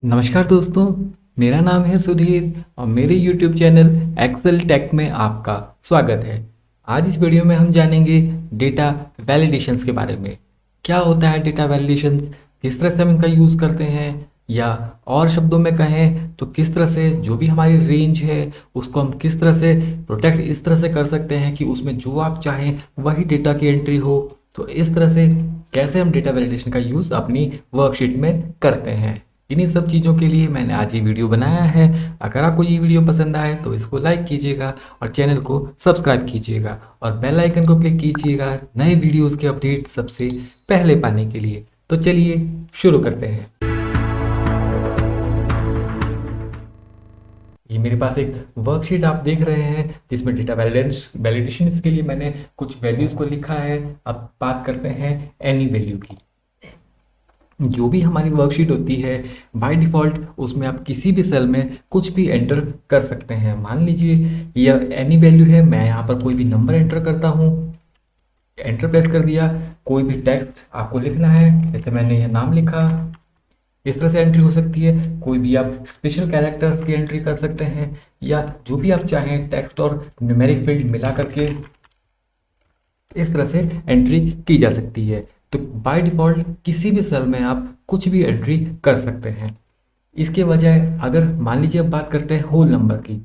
नमस्कार दोस्तों, मेरा नाम है सुधीर और मेरे YouTube चैनल एक्सेल टेक में आपका स्वागत है। आज इस वीडियो में हम जानेंगे डेटा वैलिडेशंस के बारे में। क्या होता है डेटा वैलिडेशन, किस तरह से हम इनका यूज़ करते हैं, या और शब्दों में कहें तो किस तरह से जो भी हमारी रेंज है उसको हम किस तरह से प्रोटेक्ट इस तरह से कर सकते हैं कि उसमें जो आप चाहें वही डेटा की एंट्री हो। तो इस तरह से कैसे हम डेटा वैलिडेशन का यूज़ अपनी वर्कशीट में करते हैं, इन्हीं सब चीज़ों के लिए मैंने आज ये वीडियो बनाया है। अगर आपको ये वीडियो पसंद आए तो इसको लाइक कीजिएगा और चैनल को सब्सक्राइब कीजिएगा और बेल आइकन को क्लिक कीजिएगा नए वीडियोस के अपडेट सबसे पहले पाने के लिए। तो चलिए शुरू करते हैं। ये मेरे पास एक वर्कशीट आप देख रहे हैं जिसमें डेटा वैलिडेशन के लिए मैंने कुछ वैल्यूज़ को लिखा है। अब बात करते हैं एनी वैल्यू की। जो भी हमारी वर्कशीट होती है बाय डिफ़ॉल्ट उसमें आप किसी भी सेल में कुछ भी एंटर कर सकते हैं। मान लीजिए यह एनी वैल्यू है, मैं यहाँ पर कोई भी नंबर एंटर करता हूँ, एंटर प्रेस कर दिया। कोई भी टेक्स्ट आपको लिखना है, जैसे मैंने यह नाम लिखा, इस तरह से एंट्री हो सकती है। कोई भी आप स्पेशल कैरेक्टर्स की एंट्री कर सकते हैं, या जो भी आप चाहें टेक्स्ट और न्यूमेरिक फील्ड मिला करके इस तरह से एंट्री की जा सकती है। तो बाय डिफ़ॉल्ट किसी भी सेल में आप कुछ भी एंट्री कर सकते हैं। इसके बजाय अगर मान लीजिए अब बात करते हैं होल नंबर की,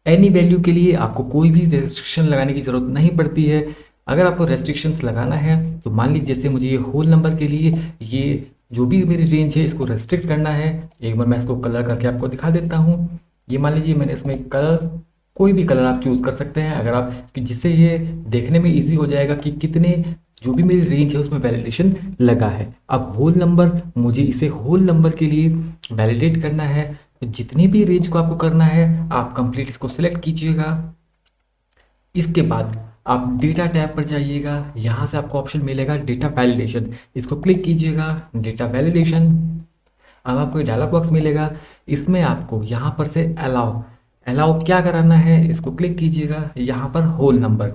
एनी वैल्यू के लिए आपको कोई भी रेस्ट्रिक्शन लगाने की ज़रूरत नहीं पड़ती है। अगर आपको रेस्ट्रिक्शंस लगाना है तो मान लीजिए जैसे मुझे ये होल नंबर के लिए ये जो भी मेरी रेंज है इसको रेस्ट्रिक्ट करना है। एक बार मैं इसको कलर करके आपको दिखा देता हूँ। ये मान लीजिए मैंने इसमें कलर, कोई भी कलर आप चूज़ कर सकते हैं अगर आप, कि जिससे ये देखने में ईजी हो जाएगा कि कितने जो भी मेरी रेंज है उसमें वैलिडेशन लगा है। अब होल नंबर, मुझे इसे होल नंबर के लिए वैलिडेट करना है। तो जितनी भी रेंज को आपको करना है आप कंप्लीट इसको सिलेक्ट कीजिएगा। इसके बाद आप डेटा टैब पर जाइएगा, यहाँ से आपको ऑप्शन मिलेगा डेटा वैलिडेशन, इसको क्लिक कीजिएगा, डेटा वैलिडेशन। अब आपको डायलॉग बॉक्स मिलेगा, इसमें आपको यहाँ पर से अलाउ अलाउ क्या कराना है इसको क्लिक कीजिएगा। यहाँ पर होल नंबर,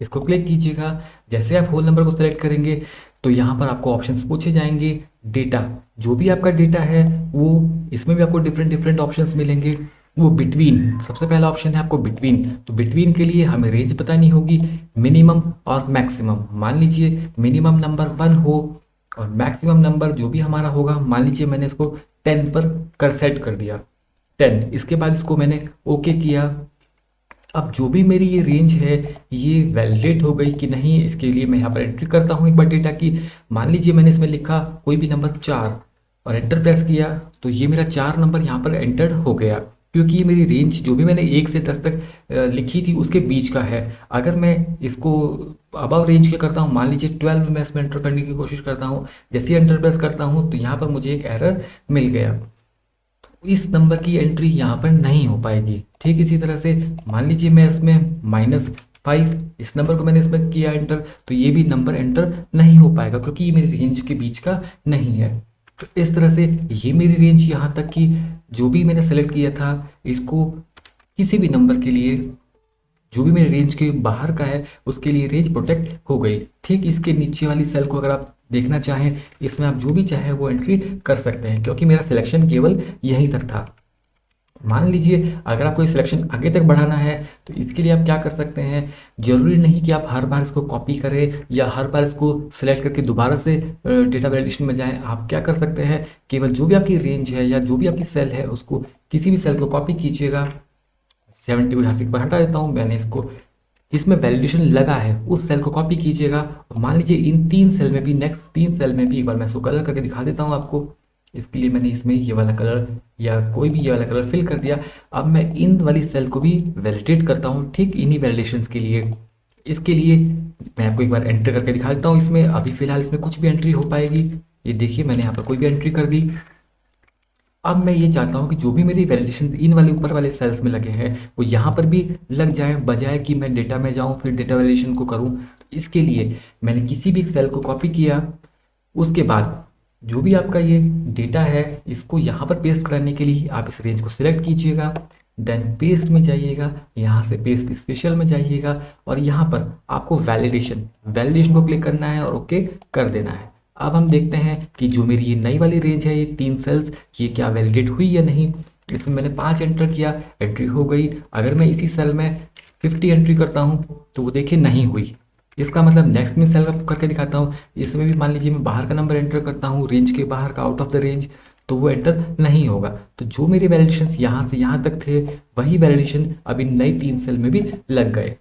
इसको क्लिक कीजिएगा। जैसे आप होल नंबर को सिलेक्ट करेंगे तो यहाँ पर आपको ऑप्शंस पूछे जाएंगे। डेटा, जो भी आपका डेटा है वो, इसमें भी आपको डिफरेंट डिफरेंट ऑप्शंस मिलेंगे। वो बिटवीन, सबसे पहला ऑप्शन है आपको बिटवीन। तो बिटवीन के लिए हमें रेंज बतानी होगी, मिनिमम और मैक्सिमम। मान लीजिए मिनिमम नंबर 1 हो और मैक्सिमम नंबर जो भी हमारा होगा, मान लीजिए मैंने इसको 10 पर कर सेट कर दिया, 10। इसके बाद इसको मैंने ओके किया। अब जो भी मेरी ये रेंज है ये वैलिडेट हो गई कि नहीं, इसके लिए मैं यहाँ पर एंट्री करता हूँ एक बार डेटा की। मान लीजिए मैंने इसमें लिखा कोई भी नंबर 4 और एंटर प्रेस किया तो ये मेरा 4 नंबर यहाँ पर एंटर हो गया, क्योंकि ये मेरी रेंज जो भी मैंने 1 से 10 तक लिखी थी उसके बीच का है। अगर मैं इसको अबव रेंज के करता हूँ, मान लीजिए 12 में इसमें एंटर करने की कोशिश करता हूँ, जैसे ही एंटर प्रेस करता हूँ तो यहाँ पर मुझे एक एरर मिल गया। इस नंबर की एंट्री यहाँ पर नहीं हो पाएगी। ठीक इसी तरह से मान लीजिए मैं इसमें -5, इस नंबर को मैंने इसमें किया एंटर, तो ये भी नंबर एंटर नहीं हो पाएगा क्योंकि ये मेरी रेंज के बीच का नहीं है। तो इस तरह से ये मेरी रेंज यहाँ तक कि जो भी मैंने सेलेक्ट किया था इसको किसी भी नंबर के लिए जो भी मेरे रेंज के बाहर का है उसके लिए रेंज प्रोटेक्ट हो गई। ठीक इसके नीचे वाली सेल को अगर आप देखना चाहें, इसमें आप जो भी चाहें वो एंट्री कर सकते हैं, क्योंकि मेरा सिलेक्शन केवल यहीं तक था। मान लीजिए अगर आपको सिलेक्शन आगे तक बढ़ाना है तो इसके लिए आप क्या कर सकते हैं, जरूरी नहीं कि आप हर बार इसको कॉपी करें या हर बार इसको सिलेक्ट करके दोबारा से डेटा वैलिडेशन में जाएं। आप क्या कर सकते हैं, केवल जो भी आपकी रेंज है या जो भी आपकी सेल है उसको किसी भी सेल को कॉपी कीजिएगा। 70 को यहाँ से एक बार हटा देता हूँ, मैंने इसको जिसमें वैलिडेशन लगा है उस सेल को कॉपी कीजिएगा। और मान लीजिए इन 3 सेल में भी, नेक्स्ट 3 सेल में भी एक बार मैं इसको कलर करके दिखा देता हूँ आपको। इसके लिए मैंने इसमें ये वाला कलर या कोई भी ये वाला कलर फिल कर दिया। अब मैं इन वाली सेल को भी वैलिडेट करता हूँ, ठीक इन्हीं वैलिडेशंस के लिए। इसके लिए मैं आपको एक बार एंटर करके दिखा देता हूँ। इसमें अभी फिलहाल इसमें कुछ भी एंट्री हो पाएगी, ये देखिए मैंने यहाँ पर कोई भी एंट्री कर दी। अब मैं ये चाहता हूँ कि जो भी मेरी वैलिडेशन इन वाले ऊपर वाले सेल्स में लगे हैं वो यहाँ पर भी लग जाए, बजाय कि मैं डेटा में जाऊँ फिर डेटा वैलिडेशन को करूँ। तो इसके लिए मैंने किसी भी सेल को कॉपी किया, उसके बाद जो भी आपका ये डेटा है इसको यहाँ पर पेस्ट करने के लिए आप इस रेंज को सिलेक्ट कीजिएगा, देन पेस्ट में जाइएगा, यहाँ से पेस्ट स्पेशल में जाइएगा और यहाँ पर आपको वैलिडेशन को क्लिक करना है और ओके कर देना है। अब हम देखते हैं कि जो मेरी ये नई वाली रेंज है, ये 3 सेल्स, ये क्या वैलिडेट हुई या नहीं। इसमें मैंने 5 एंटर किया, एंट्री हो गई। अगर मैं इसी सेल में 50 एंट्री करता हूँ तो वो देखिए नहीं हुई। इसका मतलब नेक्स्ट में सेल करके दिखाता हूँ, इसमें भी मान लीजिए मैं बाहर का नंबर एंटर करता हूँ, रेंज के बाहर का, आउट ऑफ द रेंज, तो वो एंटर नहीं होगा। तो जो मेरे वैलिडेशन यहाँ से यहाँ तक थे, वही वैलिडेशन अभी नई 3 सेल में भी लग गए।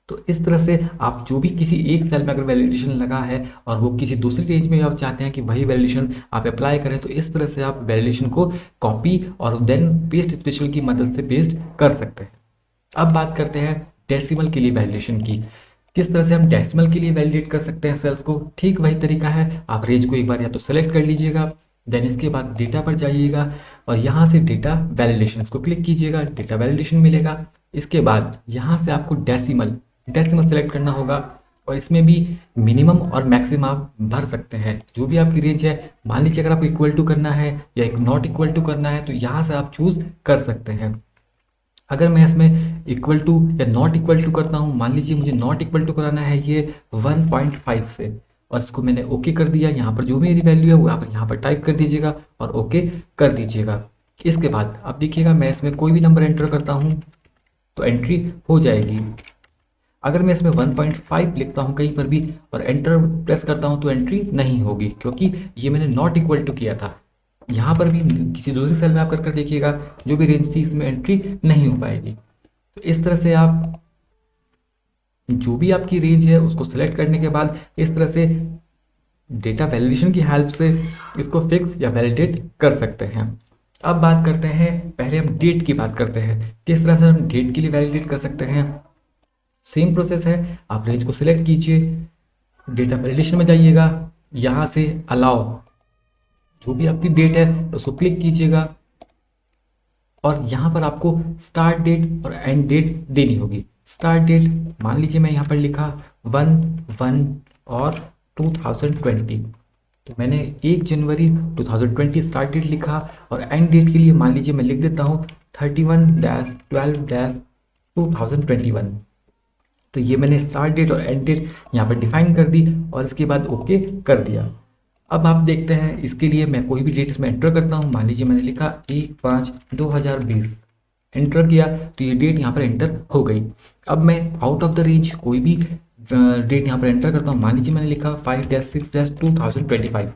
तो इस तरह से आप जो भी किसी एक सेल में अगर वैलिडेशन लगा है और वो किसी दूसरी रेंज में आप चाहते हैं कि वही वैलिडेशन आप अप्लाई करें, तो इस तरह से आप वैलिडेशन को कॉपी और देन पेस्ट स्पेशल की मदद से पेस्ट कर सकते हैं। अब बात करते हैं डेसिमल के लिए वैलिडेशन की। किस तरह से हम डेसिमल के लिए वैलिडेट कर सकते हैं सेल्स को। ठीक वही तरीका है, आप रेंज को एक बार या तो सेलेक्ट कर लीजिएगा, देन इसके बाद डेटा पर जाइएगा और यहाँ से डेटा वैलिडेशन को क्लिक कीजिएगा, डेटा वैलिडेशन मिलेगा। इसके बाद यहाँ से आपको डेसिमल सेलेक्ट करना होगा और इसमें भी मिनिमम और मैक्सिमम आप भर सकते हैं, जो भी आपकी रेंज है। मान लीजिए अगर आपको इक्वल टू करना है या नॉट इक्वल टू करना है, तो यहाँ से आप चूज कर सकते हैं। अगर मैं इसमें इक्वल टू या नॉट इक्वल टू करता हूँ, मान लीजिए मुझे नॉट इक्वल टू कराना है ये 1.5 से, और इसको मैंने ओके कर दिया। यहाँ पर जो मेरी वैल्यू है वो आप यहाँ पर टाइप कर दीजिएगा और ओके कर दीजिएगा। इसके बाद अब देखिएगा मैं इसमें कोई भी नंबर एंटर करता हूँ तो एंट्री हो जाएगी। अगर मैं इसमें 1.5 लिखता हूँ कहीं पर भी और एंटर प्रेस करता हूँ तो एंट्री नहीं होगी, क्योंकि ये मैंने नॉट इक्वल टू किया था। यहाँ पर भी किसी दूसरी सेल में आप कर देखिएगा, जो भी रेंज थी इसमें एंट्री नहीं हो पाएगी। तो इस तरह से आप जो भी आपकी रेंज है उसको सेलेक्ट करने के बाद इस तरह से डेटा वैलिडेशन की हेल्प से इसको फिक्स या वैलिडेट कर सकते हैं। अब बात करते हैं, पहले हम डेट की बात करते हैं, किस तरह से हम डेट के लिए वैलिडेट कर सकते हैं। सेम प्रोसेस है, आप रेंज को सिलेक्ट कीजिए, डेटा वैलिडेशन में जाइएगा, यहाँ से अलाउ जो भी आपकी डेट है उसको क्लिक कीजिएगा और यहाँ पर आपको स्टार्ट डेट और एंड डेट देनी होगी। स्टार्ट डेट मान लीजिए मैं यहाँ पर लिखा 1/1 और 2020, तो मैंने 1 जनवरी 2020 स्टार्ट डेट लिखा और एंड डेट के लिए मान लीजिए मैं लिख देता हूँ 31/12/2021। तो ये मैंने स्टार्ट डेट और एंड डेट यहाँ पर डिफाइन कर दी और इसके बाद ओके कर दिया। अब आप देखते हैं, इसके लिए मैं कोई भी डेट इसमें एंटर करता हूँ, मान लीजिए मैंने लिखा 1/5/2020, एंटर किया तो ये डेट यहाँ पर एंटर हो गई। अब मैं आउट ऑफ द रेंज कोई भी डेट यहाँ पर एंटर करता हूँ, मान लीजिए मैंने लिखा 5-6-2025।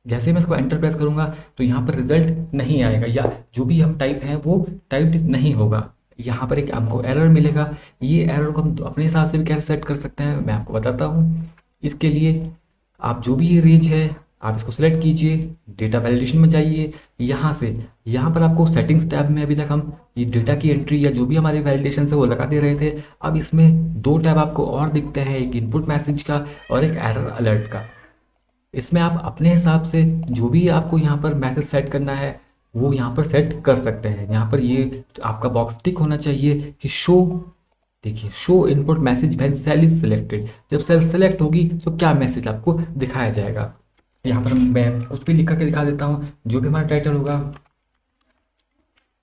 जैसे मैं इसको एंटर प्रेस करूँगा तो यहाँ पर रिजल्ट नहीं आएगा, या जो भी हम टाइप हैं वो टाइप्ड नहीं होगा। यहाँ पर एक आपको एरर मिलेगा। ये एरर को हम अपने हिसाब से भी कैसे सेट कर सकते हैं मैं आपको बताता हूँ। इसके लिए आप जो भी ये रेंज है आप इसको सेलेक्ट कीजिए, डेटा वैलिडेशन में जाइए, यहाँ से यहाँ पर आपको सेटिंग्स टैब में अभी तक हम ये डेटा की एंट्री या जो भी हमारे वैलिडेशन है वो लगा दे रहे थे। अब इसमें 2 टैब आपको और दिखते हैं, एक इनपुट मैसेज का और एक एरर अलर्ट का। इसमें आप अपने हिसाब से जो भी आपको यहाँ पर मैसेज सेट करना है वो यहाँ पर सेट कर सकते हैं। यहाँ पर ये आपका बॉक्स टिक होना चाहिए कि शो, देखिए show input message when cell is selected, जब सेल सेलेक्ट होगी तो क्या मैसेज आपको दिखाया जाएगा। यहाँ पर मैं कुछ भी लिख करके दिखा देता हूँ, जो भी हमारा टाइटल होगा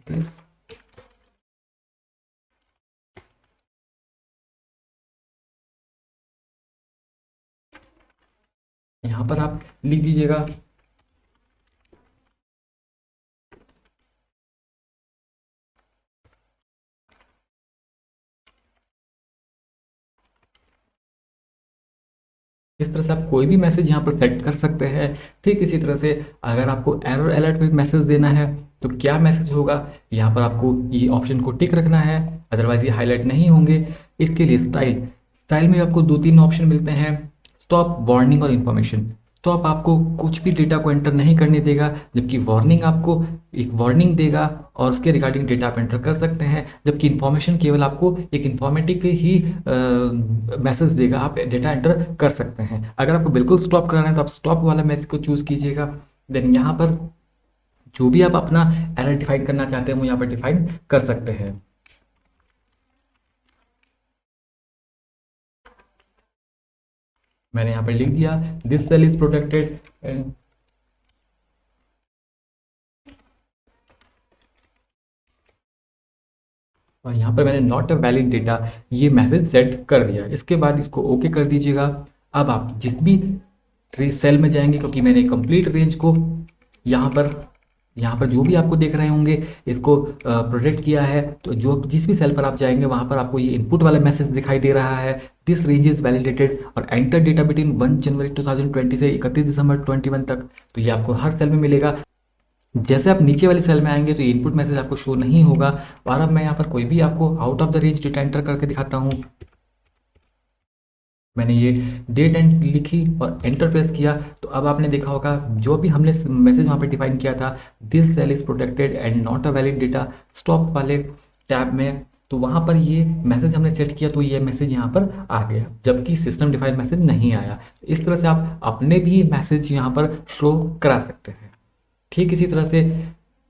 प्लीज, यहाँ पर आप लिख दीजिएगा इस तरह से आप कोई भी मैसेज यहाँ पर सेट कर सकते हैं। ठीक इसी तरह से अगर आपको एरर अलर्ट पे मैसेज देना है तो क्या मैसेज होगा, यहाँ पर आपको ये ऑप्शन को टिक रखना है, अदरवाइज ये हाईलाइट नहीं होंगे। इसके लिए स्टाइल में आपको 2-3 ऑप्शन मिलते हैं, स्टॉप, वार्निंग और इन्फॉर्मेशन। स्टॉप आपको कुछ भी डेटा को एंटर नहीं करने देगा, जबकि वार्निंग आपको एक वार्निंग देगा और उसके रिगार्डिंग डेटा आप एंटर कर सकते हैं, जबकि इन्फॉर्मेशन केवल आपको एक इन्फॉर्मेटिव ही मैसेज देगा, आप डेटा एंटर कर सकते हैं। अगर आपको बिल्कुल स्टॉप कराना है तो आप स्टॉप वाला मैसेज को चूज़ कीजिएगा। देन यहाँ पर जो भी आप अपना एरर डिफाइन करना चाहते हैं वो यहाँ पर डिफाइन कर सकते हैं। मैंने यहाँ पर लिख दिया this cell is protected and और यहाँ पर मैंने नॉट अ वैलिड डेटा ये मैसेज सेट कर दिया। इसके बाद इसको ओके कर दीजिएगा। अब आप जिस भी सेल में जाएंगे क्योंकि मैंने कंप्लीट रेंज को यहाँ पर जो भी आपको देख रहे होंगे इसको प्रोटेक्ट किया है। तो जो जिस भी सेल पर आप जाएंगे वहाँ पर आपको ये इनपुट वाला मैसेज दिखाई दे रहा है, दिस रेंज इज वैलिडेटेड और एंटर डेटा बिटवीन 1 जनवरी 2020 से 31 दिसंबर 21 तक। तो ये आपको हर सेल में मिलेगा। जैसे आप नीचे वाली सेल में आएंगे तो ये इनपुट मैसेज आपको शो नहीं होगा। और अब मैं यहाँ पर कोई भी आपको out of the range data enter करके दिखाता हूँ। मैंने ये डेट एंड लिखी और एंटर प्रेस किया तो अब आपने देखा होगा जो भी हमने मैसेज वहाँ पे डिफाइन किया था, this cell is protected and not a valid data, stop वाले टैब में, तो वहाँ पर ये मैसेज हमने सेट किया तो ये मैसेज यहाँ पर आ गया, जबकि सिस्टम डिफाइंड मैसेज नहीं आया। इस तरह से आप अपने भी मैसेज यहाँ पर शो करा सकते हैं। ठीक इसी तरह से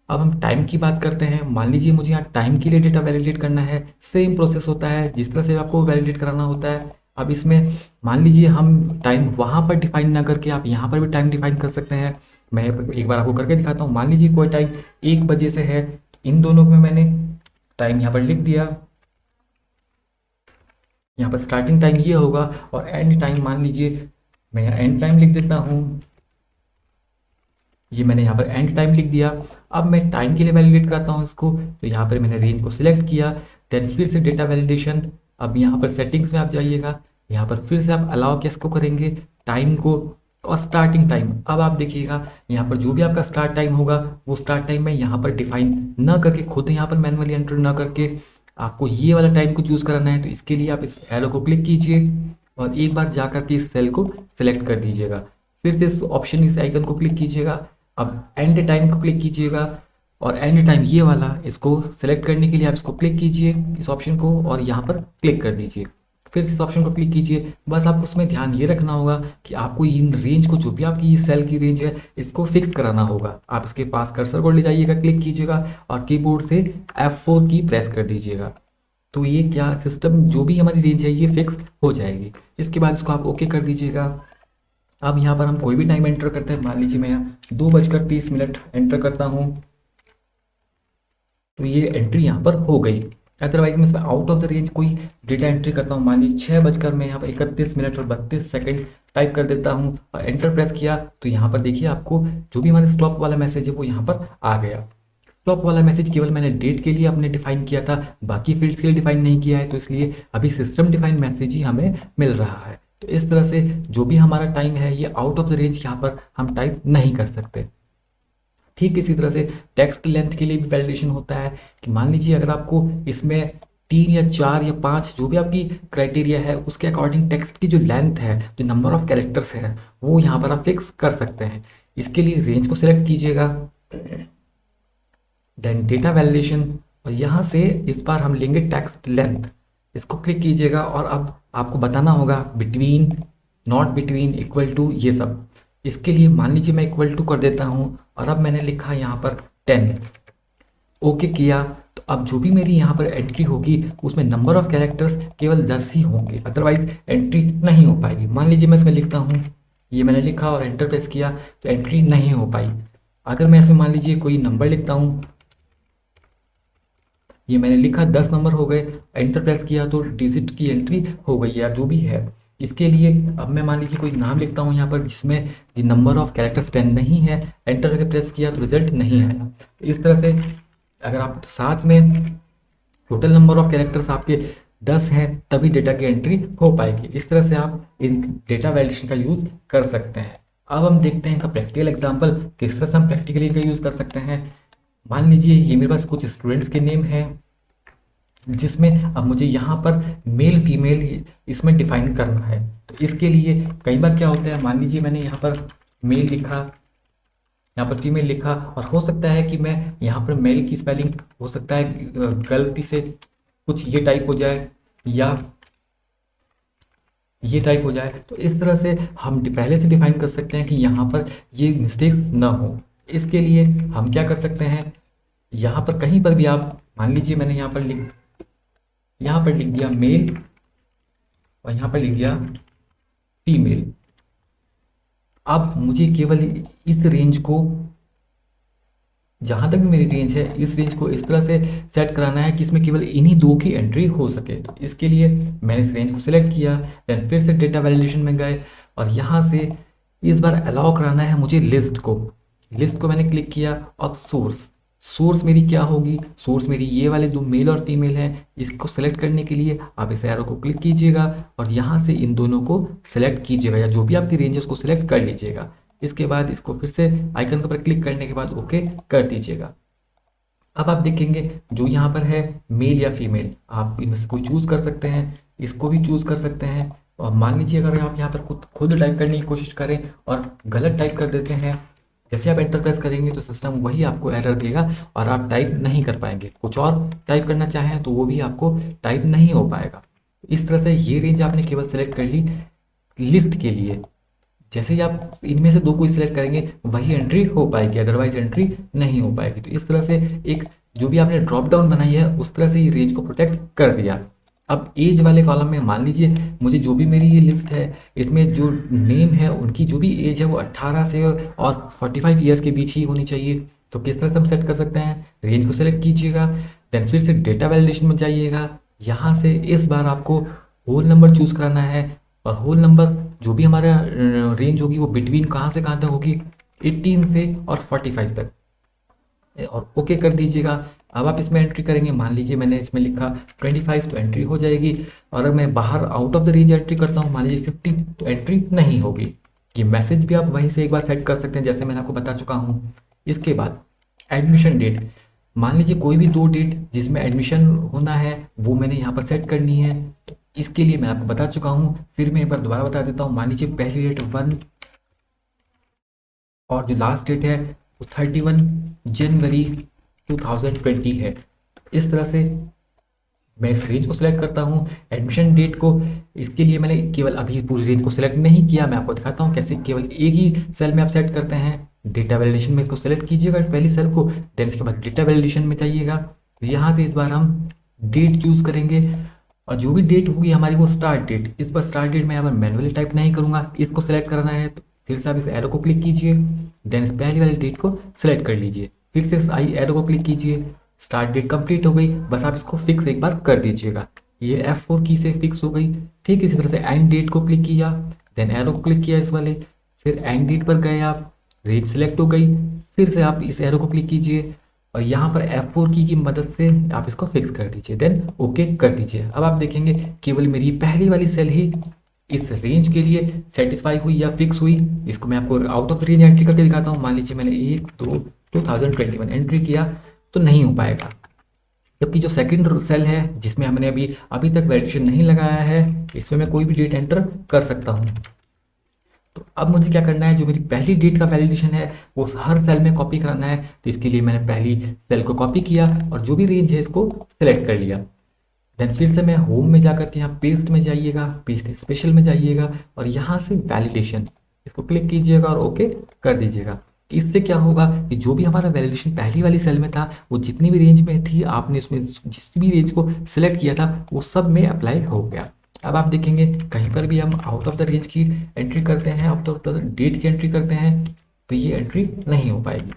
अब हम टाइम की बात करते हैं। मान लीजिए मुझे यहाँ टाइम के लिए डेटा वैलिडेट करना है, सेम प्रोसेस होता है जिस तरह से आपको वैलिडेट कराना होता है। अब इसमें मान लीजिए हम टाइम वहाँ पर डिफाइन ना करके आप यहाँ पर भी टाइम डिफाइन कर सकते हैं। मैं एक बार आपको करके दिखाता हूँ। मान लीजिए कोई टाइम 1 बजे से है, इन दोनों में मैंने टाइम यहाँ पर लिख दिया। यहाँ पर स्टार्टिंग टाइम ये होगा और एंड टाइम मान लीजिए मैं यहाँ एंड टाइम लिख देता हूँ। ये मैंने यहाँ पर एंड टाइम लिख दिया। अब मैं टाइम के लिए वैलिडेट कराता हूँ इसको, तो यहाँ पर मैंने रेंज को सिलेक्ट किया, देन फिर से डेटा वैलिडेशन। अब यहाँ पर सेटिंग्स में आप जाइएगा, यहाँ पर फिर से आप अलाउ केस को करेंगे टाइम को और स्टार्टिंग टाइम। अब आप देखिएगा यहाँ पर जो भी आपका स्टार्ट टाइम होगा वो स्टार्ट टाइम में यहाँ पर डिफाइन ना करके, खुद यहाँ पर मैनुअली एंटर ना करके आपको ये वाला टाइम को चूज़ कराना है। तो इसके लिए आप इस एरो को क्लिक कीजिए और एक बार जा करके इस सेल को सिलेक्ट कर दीजिएगा। फिर से इस ऑप्शन, इस आइकन को क्लिक कीजिएगा। अब एंड टाइम को क्लिक कीजिएगा और एंड टाइम ये वाला, इसको सेलेक्ट करने के लिए आप इसको क्लिक कीजिए इस ऑप्शन को और यहाँ पर क्लिक कर दीजिए। फिर से इस ऑप्शन को क्लिक कीजिए। बस आपको उसमें ध्यान ये रखना होगा कि आपको इन रेंज को, जो भी आपकी ये सेल की रेंज है, इसको फिक्स कराना होगा। आप इसके पास कर्सर को ले जाइएगा, क्लिक कीजिएगा और कीबोर्ड से F4 की प्रेस कर दीजिएगा। तो ये क्या सिस्टम जो भी हमारी रेंज है ये फिक्स हो जाएगी। इसके बाद इसको आप ओके कर दीजिएगा। अब यहाँ पर हम कोई भी टाइम एंटर करते हैं। मान लीजिए मैं यहाँ 2:30 एंटर करता हूँ तो ये एंट्री यहाँ पर हो गई। अदरवाइज मैं इसमें आउट ऑफ द रेंज कोई डेटा एंट्री करता हूँ, मान लीजिए 6 मैं यहाँ पर 31 मिनट और 32 सेकंड टाइप कर देता हूँ और एंटर प्रेस किया तो यहाँ पर देखिए आपको जो भी हमारे स्टॉप वाला मैसेज है वो यहाँ पर आ गया। स्टॉप वाला मैसेज केवल मैंने डेट के लिए अपने डिफाइन किया था, बाकी फील्ड्स के लिए डिफाइन नहीं किया है, तो इसलिए अभी सिस्टम डिफाइंड मैसेज ही हमें मिल रहा है। तो इस तरह से जो भी हमारा टाइम है ये आउट ऑफ द रेंज यहाँ पर हम टाइप नहीं कर सकते। ठीक इसी तरह से टेक्स्ट लेंथ के लिए भी वैलिडेशन होता है कि मान लीजिए अगर आपको इसमें 3 या 4 या 5 जो भी आपकी क्राइटेरिया है उसके अकॉर्डिंग टेक्स्ट की जो लेंथ है, जो नंबर ऑफ कैरेक्टर्स है, वो यहाँ पर आप फिक्स कर सकते हैं। इसके लिए रेंज को सिलेक्ट कीजिएगा, देन डेटा वैलिडेशन और यहाँ से इस बार हम लेंगे टेक्स्ट लेंथ। इसको क्लिक कीजिएगा और अब आपको बताना होगा between, not between, equal to, ये सब। इसके लिए मान लीजिए मैं इक्वल टू कर देता हूँ और अब मैंने लिखा यहाँ पर 10, ओके किया। तो अब जो भी मेरी यहाँ पर एंट्री होगी उसमें नंबर ऑफ कैरेक्टर्स केवल 10 ही होंगे, अदरवाइज एंट्री नहीं हो पाएगी। मान लीजिए मैं इसमें लिखता हूँ, ये मैंने लिखा और एंटर प्रेस किया तो एंट्री नहीं हो पाई। अगर मैं इसमें मान लीजिए कोई नंबर लिखता हूँ, ये मैंने लिखा 10 नंबर हो गए, एंटर प्रेस किया तो डिजिट की एंट्री हो गई या जो भी है। इसके लिए अब मैं मान लीजिए कोई नाम लिखता हूँ यहाँ पर जिसमें ये नंबर ऑफ कैरेक्टर्स 10 नहीं है, एंटर करके प्रेस किया तो रिजल्ट नहीं आया। इस तरह से अगर आप साथ में टोटल नंबर ऑफ कैरेक्टर्स आपके 10 हैं तभी डेटा की एंट्री हो पाएगी। इस तरह से आप इन डेटा वैलिडेशन का यूज़ कर सकते हैं। अब हम देखते हैं इनका प्रैक्टिकल एग्जाम्पल, किस तरह से हम प्रैक्टिकली इनका यूज़ कर सकते हैं। मान लीजिए ये मेरे पास कुछ स्टूडेंट्स के नेम हैं जिसमें अब मुझे यहाँ पर मेल फीमेल इसमें डिफाइन करना है। तो इसके लिए कई बार क्या होता है, मान लीजिए मैंने यहाँ पर मेल लिखा, यहाँ पर फीमेल लिखा और हो सकता है कि मैं यहाँ पर मेल की स्पेलिंग हो सकता है गलती से कुछ ये टाइप हो जाए या ये टाइप हो जाए। तो इस तरह से हम पहले से डिफाइन कर सकते हैं कि यहाँ पर ये मिस्टेक ना हो। इसके लिए हम क्या कर सकते हैं, यहाँ पर कहीं पर भी आप मान लीजिए मैंने यहाँ पर लिख दिया मेल और यहाँ पर लिख दिया फीमेल। अब मुझे केवल इस रेंज को, जहाँ तक भी मेरी रेंज है, इस रेंज को इस तरह से सेट कराना है कि इसमें केवल इन्हीं 2 की एंट्री हो सके। तो इसके लिए मैंने इस रेंज को सिलेक्ट किया, देन फिर से डेटा वैलिडेशन में गए और यहाँ से इस बार अलाउ कराना है मुझे लिस्ट को मैंने क्लिक किया। अब सोर्स मेरी क्या होगी, सोर्स मेरी ये वाले जो मेल और फीमेल हैं, इसको सेलेक्ट करने के लिए आप इस एरो को क्लिक कीजिएगा और यहाँ से इन दोनों को सेलेक्ट कीजिएगा, या जो भी आपकी रेंज है उसको सेलेक्ट कर लीजिएगा। इसके बाद इसको फिर से आइकन पर क्लिक करने के बाद ओके कर दीजिएगा। अब आप देखेंगे जो यहाँ पर है मेल या फीमेल, आप इनमें से कोई चूज कर सकते हैं, इसको भी चूज कर सकते हैं। और मान लीजिए अगर आप यहाँ पर खुद टाइप करने की कोशिश करें और गलत टाइप कर देते हैं, जैसे आप एंटर प्रेस करेंगे तो सिस्टम वही आपको एरर देगा और आप टाइप नहीं कर पाएंगे। कुछ और टाइप करना चाहें तो वो भी आपको टाइप नहीं हो पाएगा। इस तरह से ये रेंज आपने केवल सेलेक्ट कर ली लिस्ट के लिए। जैसे ही आप इनमें से दो कोई सिलेक्ट करेंगे वही एंट्री हो पाएगी, अदरवाइज एंट्री नहीं हो पाएगी। तो इस तरह से एक जो भी आपने ड्रॉप डाउन बनाई है उस तरह से ये रेंज को प्रोटेक्ट कर दिया। अब एज वाले कॉलम में मान लीजिए मुझे जो भी मेरी ये लिस्ट है इसमें जो नेम है उनकी जो भी एज है वो 18 से और 45 ईयर्स के बीच ही होनी चाहिए। तो किस तरह से हम सेट कर सकते हैं, रेंज को सेलेक्ट कीजिएगा, देन फिर से डेटा वैलिडेशन में जाइएगा। यहाँ से इस बार आपको होल नंबर चूज कराना है और होल नंबर जो भी हमारा रेंज होगी वो बिटवीन कहाँ से कहाँ तक होगी, 18 से और 45 तक, और ओके कर दीजिएगा। अब आप इसमें एंट्री करेंगे, मान लीजिए मैंने इसमें लिखा 25 तो एंट्री हो जाएगी, और अगर मैं बाहर out of the range entry करता हूँ मान लीजिए 50 तो एंट्री नहीं होगी। ये मैसेज भी आप वहीं से एक बार सेट कर सकते हैं जैसे मैंने आपको बता चुका हूँ। इसके बाद एडमिशन डेट, मान लीजिए कोई भी दो डेट जिसमें एडमिशन होना है वो मैंने यहाँ पर सेट करनी है। तो इसके लिए मैं आपको बता चुका हूँ, फिर मैं एक बार दोबारा बता देता हूँ। मान लीजिए पहली डेट 1 और जो लास्ट डेट है वो 31 जनवरी 2020 है। इस तरह से मैं इस रेंज को सिलेक्ट करता हूँ। एडमिशन डेट को, इसके लिए मैंने केवल अभी पूरी रेंज को सिलेक्ट नहीं किया, मैं आपको दिखाता हूँ कैसे केवल एक ही सेल में आप सेट करते हैं। डेटा वैलिडेशन में इसको सेलेक्ट कीजिएगा पहली सेल को, देन इसके बाद डेटा वैलिडेशन में जाइएगा। यहाँ से इस बार हम डेट चूज करेंगे और जो भी डेट होगी हमारी वो स्टार्ट डेट। इस बार स्टार्ट डेट मैं यहाँ पर मैनुअली टाइप नहीं करूँगा, इसको सेलेक्ट करना है तो फिर से आप इस एरो को क्लिक कीजिए, देन इस पहली वाली डेट को सिलेक्ट कर लीजिए, फिर से इस आई एरो को क्लिक कीजिए। स्टार्ट डेट कंप्लीट हो गई, बस आप इसको फिक्स एक बार कर दीजिएगा। ये F4 की से फिक्स हो गई। ठीक इसी तरह से एंड डेट को क्लिक किया, देन एरो को क्लिक किया इस वाले, फिर एंड डेट पर गए आप, रेंज सेलेक्ट हो गई, फिर से आप इस एरो को क्लिक कीजिए और यहाँ पर F4 की मदद से आप इसको फिक्स कर दीजिए, देन ओके कर दीजिए। अब आप देखेंगे केवल मेरी पहली वाली सेल ही इस रेंज के लिए सेटिस्फाई हुई या फिक्स हुई। इसको मैं आपको आउट ऑफ रेंज एंट्री करके दिखाता हूँ। मान लीजिए मैंने 1/2/2021 एंट्री किया तो नहीं हो पाएगा, जबकि जो सेकंड सेल है जिसमें हमने अभी तक वैलिडेशन नहीं लगाया है इसमें मैं कोई भी डेट एंटर कर सकता हूँ। तो अब मुझे क्या करना है, जो मेरी पहली डेट का वैलिडेशन है वो हर सेल में कॉपी कराना है। तो इसके लिए मैंने पहली सेल को कॉपी किया और जो भी रेंज है इसको सिलेक्ट कर लिया। देन फिर से मैं होम में जाकर के यहाँ पेस्ट में जाइएगा, पेस्ट स्पेशल में जाइएगा और यहाँ से वैलिडेशन इसको क्लिक कीजिएगा और ओके कर दीजिएगा। इससे क्या होगा कि जो भी हमारा वैलिडेशन पहली वाली सेल में था वो जितनी भी रेंज में थी आपने उसमें जिस भी रेंज को सिलेक्ट किया था वो सब में अप्लाई हो गया। अब आप देखेंगे कहीं पर भी हम आउट ऑफ द रेंज की एंट्री करते हैं, आउट ऑफ द डेट की एंट्री करते हैं तो ये एंट्री नहीं हो पाएगी।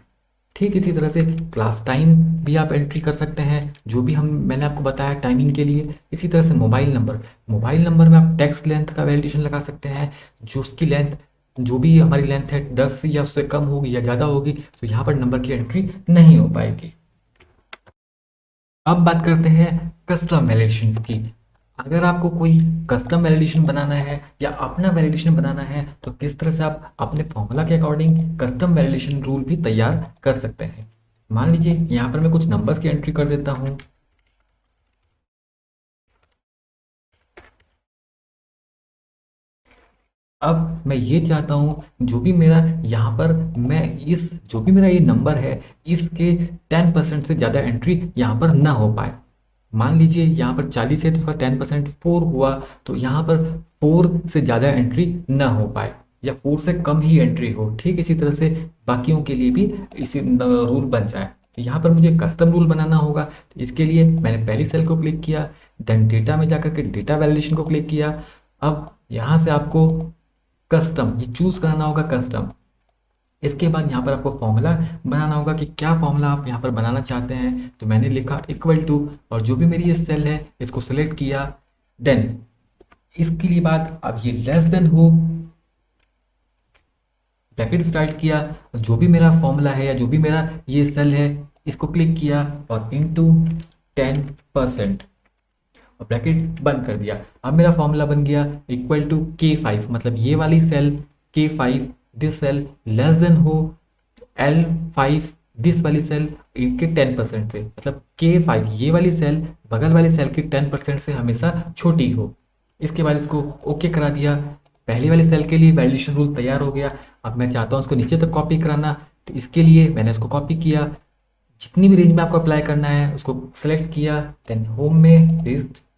ठीक इसी तरह से क्लास टाइम भी आप एंट्री कर सकते हैं, जो भी मैंने आपको बताया टाइमिंग के लिए। इसी तरह से मोबाइल नंबर में आप टेक्स्ट लेंथ का वैलिडेशन लगा सकते हैं, जो उसकी लेंथ जो भी हमारी लेंथ है 10 या उससे कम होगी या ज़्यादा होगी तो यहाँ पर नंबर की एंट्री नहीं हो पाएगी। अब बात करते हैं कस्टम वैलिडेशन की। अगर आपको कोई कस्टम वैलिडेशन बनाना है या अपना वैलिडेशन बनाना है तो किस तरह से आप अपने फॉर्मूला के अकॉर्डिंग कस्टम वैलिडेशन रूल भी तैयार कर सकते हैं। मान लीजिए यहाँ पर मैं कुछ नंबर्स की एंट्री कर देता हूँ। अब मैं ये चाहता हूँ जो भी मेरा यहाँ पर मैं इस जो भी मेरा ये नंबर है इसके 10% से ज़्यादा एंट्री यहाँ पर ना हो पाए। मान लीजिए यहाँ पर 40 है तो उसका 10% 4 हुआ तो यहाँ पर 4 से ज़्यादा एंट्री ना हो पाए या 4 से कम ही एंट्री हो। ठीक इसी तरह से बाकियों के लिए भी इसी रूल बन जाए। तो यहाँ पर मुझे कस्टम रूल बनाना होगा। तो इसके लिए मैंने पहली सेल को क्लिक किया, देन डेटा में जाकर के डेटा वैलिडेशन को क्लिक किया। अब यहाँ से आपको कस्टम ये चूज कराना होगा कस्टम। इसके बाद यहाँ पर आपको फॉर्मूला बनाना होगा कि क्या फॉर्मूला आप यहाँ पर बनाना चाहते हैं। तो मैंने लिखा इक्वल टू और जो भी मेरी ये सेल है इसको सिलेक्ट किया। देन इसके लिए बाद अब ये लेस देन हो ब्रैकेट स्टार्ट किया, जो भी मेरा फॉर्मूला है या जो भी मेरा ये सेल है इसको क्लिक किया और इनटू 10% और ब्रैकेट बंद कर दिया। अब मेरा फॉर्मूला बन गया इक्वल टू K5, मतलब ये वाली cell K5 this cell less than हो L5 दिस वाली सेल इनके 10% से, मतलब K5 ये वाली सेल बगल वाली सेल के 10% से हमेशा छोटी हो। इसके बाद इसको ओके करा दिया। पहली वाली सेल के लिए वैल्यूएशन रूल तैयार हो गया। अब मैं चाहता हूँ इसको नीचे तक कॉपी कराना, तो इसके लिए मैंने इसको कॉपी किया। जितनी भी रेंज में आपको अप्लाई करना है उसको सेलेक्ट किया, देन होम में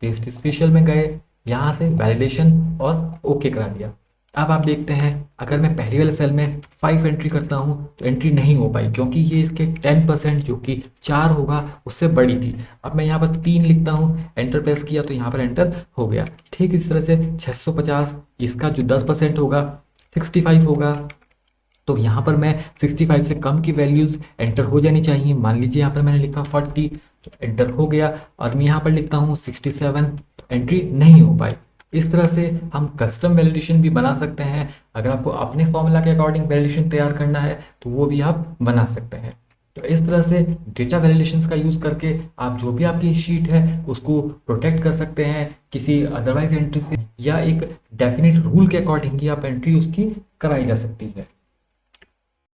पेस्ट स्पेशल में गए, यहाँ से वैलिडेशन और ओके करा दिया। अब आप देखते हैं अगर मैं पहली वाले सेल में 5 एंट्री करता हूँ तो एंट्री नहीं हो पाई, क्योंकि ये इसके 10% जो कि 4 होगा उससे बड़ी थी। अब मैं यहाँ पर 3 लिखता हूँ, एंटर प्रेस किया तो यहाँ पर एंटर हो गया। ठीक इस तरह से 650 इसका जो 10% होगा 65 होगा, तो यहाँ पर मैं 65 से कम की वैल्यूज़ एंटर हो जानी चाहिए। मान लीजिए यहाँ पर मैंने लिखा 40 तो एंटर हो गया, और मैं यहाँ पर लिखता हूँ 67 तो एंट्री नहीं हो पाई। इस तरह से हम कस्टम वैलिडेशन भी बना सकते हैं। अगर आपको अपने फॉर्मूला के अकॉर्डिंग वैलिडेशन तैयार करना है तो वो भी आप बना सकते हैं। तो इस तरह से डेटा वैलिडेशंस का यूज़ करके आप जो भी आपकी शीट है उसको प्रोटेक्ट कर सकते हैं किसी अदरवाइज एंट्री से, या एक डेफिनेट रूल के अकॉर्डिंग ही आप एंट्री उसकी कराई जा सकती है।